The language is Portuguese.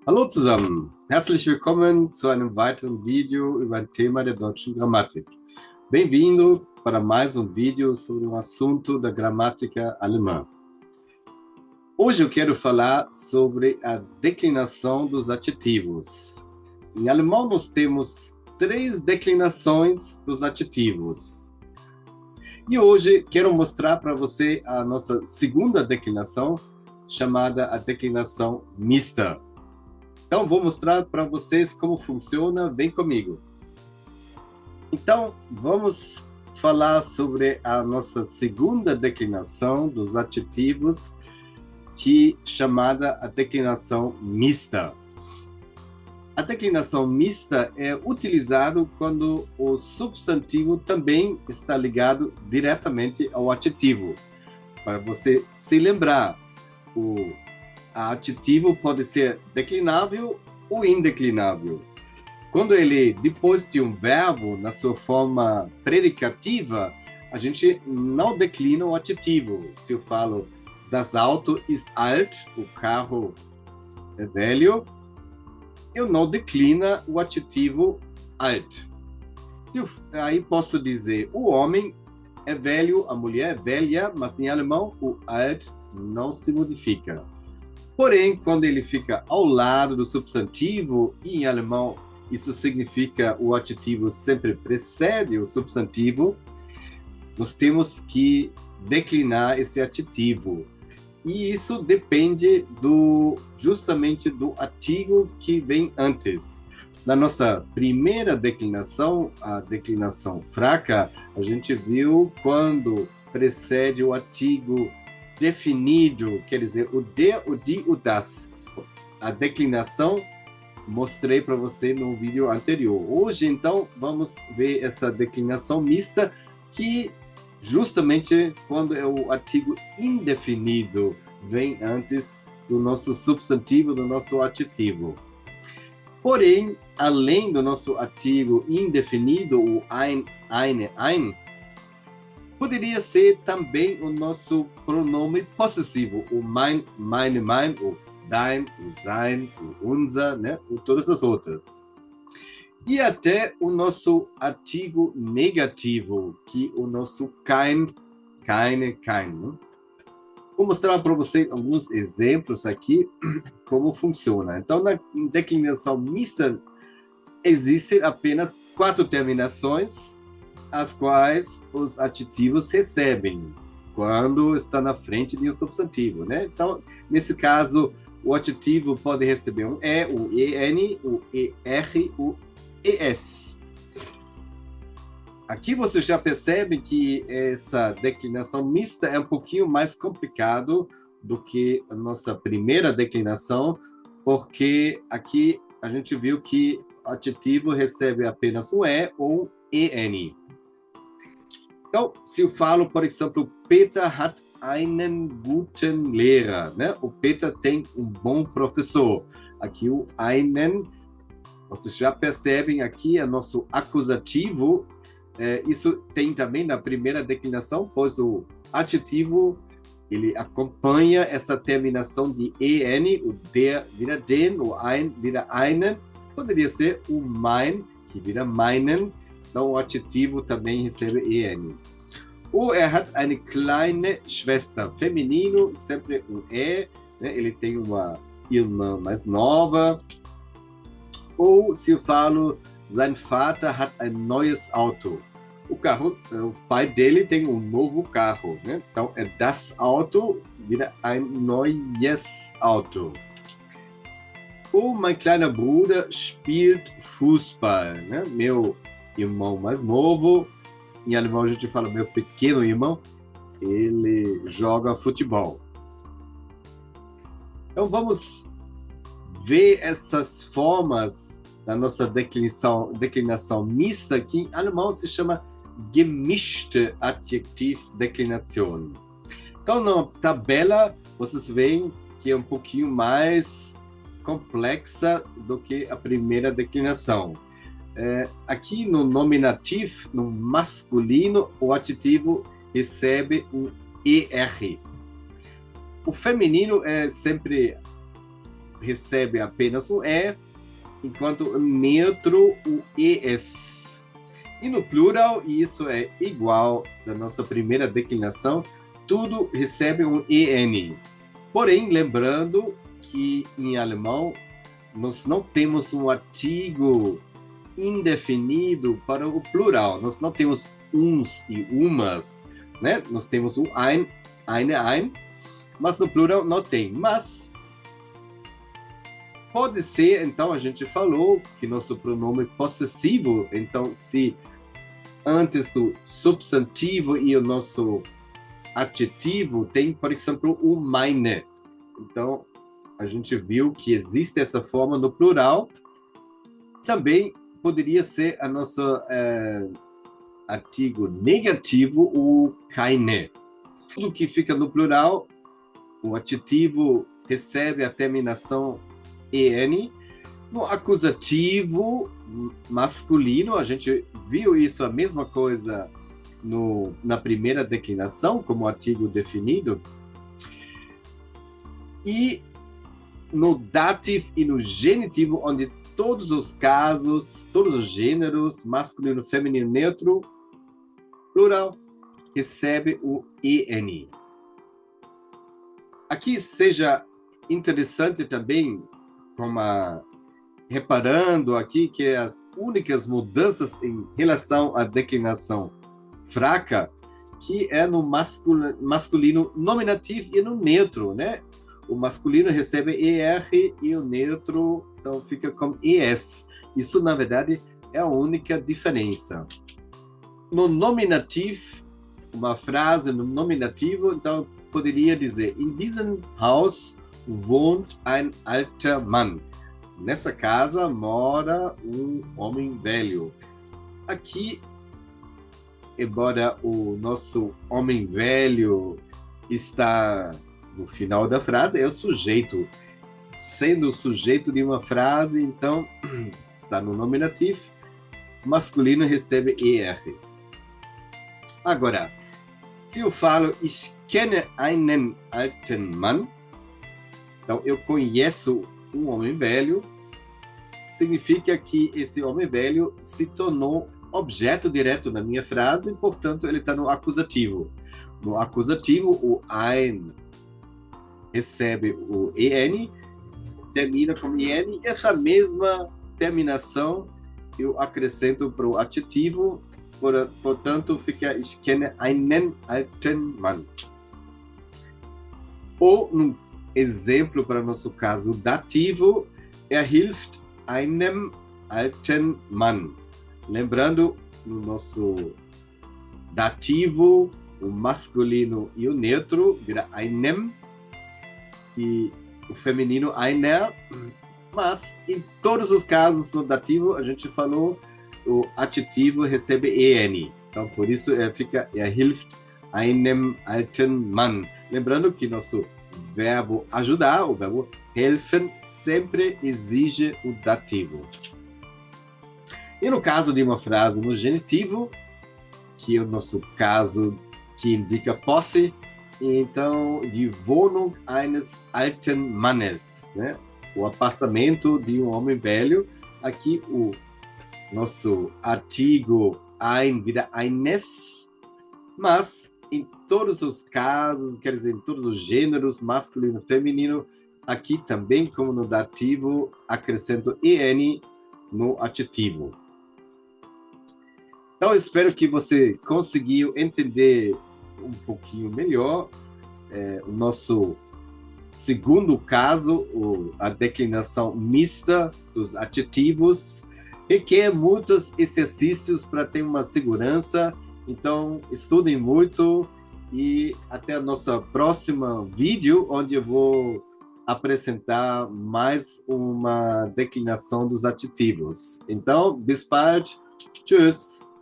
Hallo zusammen, herzlich willkommen zu einem weiteren Vídeo über ein Thema der deutschen Grammatik. Bem-vindo para mais um vídeo sobre um assunto da gramática alemã. Hoje eu quero falar sobre a declinação dos adjetivos. Em alemão nós temos 3 declinações dos adjetivos. E hoje quero mostrar para você a nossa segunda declinação, chamada a declinação mista. Então, vou mostrar para vocês como funciona. Vem comigo. Então, vamos falar sobre a nossa segunda declinação dos adjetivos, que é chamada a declinação mista. A declinação mista é utilizada quando o substantivo também está ligado diretamente ao adjetivo. Para você se lembrar, o adjetivo pode ser declinável ou indeclinável. Quando ele, depois de um verbo, na sua forma predicativa, a gente não declina o adjetivo. Se eu falo, das Auto ist alt, o carro é velho, eu não declino o adjetivo alt. Aí posso dizer, o homem é velho, a mulher é velha, mas em alemão o alt não se modifica. Porém, quando ele fica ao lado do substantivo, e em alemão isso significa o adjetivo sempre precede o substantivo, nós temos que declinar esse adjetivo. E isso depende justamente do artigo que vem antes. Na nossa primeira declinação, a declinação fraca, a gente viu quando precede o artigo definido, quer dizer, o de, o de, o das. A declinação mostrei para você no vídeo anterior. Hoje, então, vamos ver essa declinação mista, que justamente quando é o artigo indefinido vem antes do nosso substantivo, do nosso adjetivo. Porém, além do nosso artigo indefinido, o ein, poderia ser também o nosso pronome possessivo, o mein, meine, mein, o dein, o sein, o unser, né? E todas as outras. E até o nosso artigo negativo, que o nosso kein, keine, kein. Né? Vou mostrar para você alguns exemplos aqui, como funciona. Então, na declinação mista, existem apenas 4 terminações, as quais os adjetivos recebem quando está na frente de um substantivo, né? Então, nesse caso, o adjetivo pode receber um E, o EN, o ER, o ES. Aqui você já percebe que essa declinação mista é um pouquinho mais complicado do que a nossa primeira declinação, porque aqui a gente viu que o adjetivo recebe apenas um E ou EN. Então, se eu falo, por exemplo, Peter hat einen guten Lehrer, né? O Peter tem um bom professor. Aqui o einen, vocês já percebem aqui, é nosso acusativo. Isso tem também na primeira declinação, pois o adjetivo, ele acompanha essa terminação de en, o der vira den, o ein vira einen, poderia ser o mein, que vira meinen, então o adjetivo também recebe en. O hat eine kleine Schwester, feminino, sempre um né? Ele tem uma irmã mais nova. Ou se eu falo, sein Vater hat ein neues Auto. O pai dele tem um novo carro, né? Então, é das Auto, vira ein neues Auto. O mein kleiner Bruder spielt Fußball, né? Meu irmão mais novo, em alemão a gente fala meu pequeno irmão, ele joga futebol. Então, vamos ver essas formas da nossa declinação mista, que em alemão se chama gemischte Adjektivdeklination. Então, na tabela, vocês veem que é um pouquinho mais complexa do que a primeira declinação. Aqui no nominativo, no masculino, o adjetivo recebe um ER. O feminino é sempre recebe apenas o E, enquanto o neutro, o ES. E no plural, isso é igual da nossa primeira declinação, tudo recebe um EN. Porém, lembrando que em alemão nós não temos um artigo indefinido para o plural. Nós não temos uns e umas, né? Nós temos o ein, ein, mas no plural não tem. Mas pode ser, então, a gente falou que nosso pronome possessivo, então, se antes do substantivo e o nosso adjetivo tem, por exemplo, o meine. Então, a gente viu que existe essa forma no plural. Também poderia ser a nossa artigo negativo, o keine. Tudo que fica no plural, o adjetivo recebe a terminação en. No acusativo masculino, a gente viu isso, a mesma coisa na primeira declinação, como artigo definido. E no dativo e no genitivo, onde todos os casos, todos os gêneros, masculino, feminino, neutro, plural, recebe o en. Aqui seja interessante também, reparando aqui que as únicas mudanças em relação à declinação fraca, que é no masculino nominativo e no neutro, né? O masculino recebe ER e o neutro, então, fica com ES. Isso, na verdade, é a única diferença. No nominativo, uma frase no nominativo, então, poderia dizer: In diesem Haus wohnt ein alter Mann. Nessa casa mora um homem velho. Aqui, embora o nosso homem velho está no final da frase, é o sujeito. Sendo o sujeito de uma frase, então, está no nominativo, masculino recebe ER. Agora, se eu falo Ich kenne einen alten Mann, então eu conheço um homem velho, significa que esse homem velho se tornou objeto direto na minha frase, portanto, ele está no acusativo. No acusativo, o ein recebe o en, termina com en, e essa mesma terminação eu acrescento para o adjetivo, portanto, fica Ich kenne einen alten Mann. Ou, num exemplo para o nosso caso dativo, hilft einem alten Mann. Lembrando, no nosso dativo, o masculino e o neutro vira einem, e o feminino einer, mas em todos os casos no dativo, a gente falou, o adjetivo recebe en. Então, por isso, fica hilft einem alten Mann. Lembrando que nosso verbo ajudar, o verbo helfen, sempre exige o dativo. E no caso de uma frase no genitivo, que é o nosso caso que indica posse, então, die Wohnung eines alten Mannes, né? O apartamento de um homem velho. Aqui o nosso artigo ein vira eines, mas em todos os casos, quer dizer, em todos os gêneros, masculino e feminino, aqui também, como no dativo, acrescento en no adjetivo. Então, eu espero que você conseguiu entender um pouquinho melhor o nosso segundo caso, a declinação mista dos adjetivos, requer muitos exercícios para ter uma segurança. Então, estudem muito e até o nosso próximo vídeo, onde eu vou apresentar mais uma declinação dos adjetivos. Então, bis bald. Tschüss.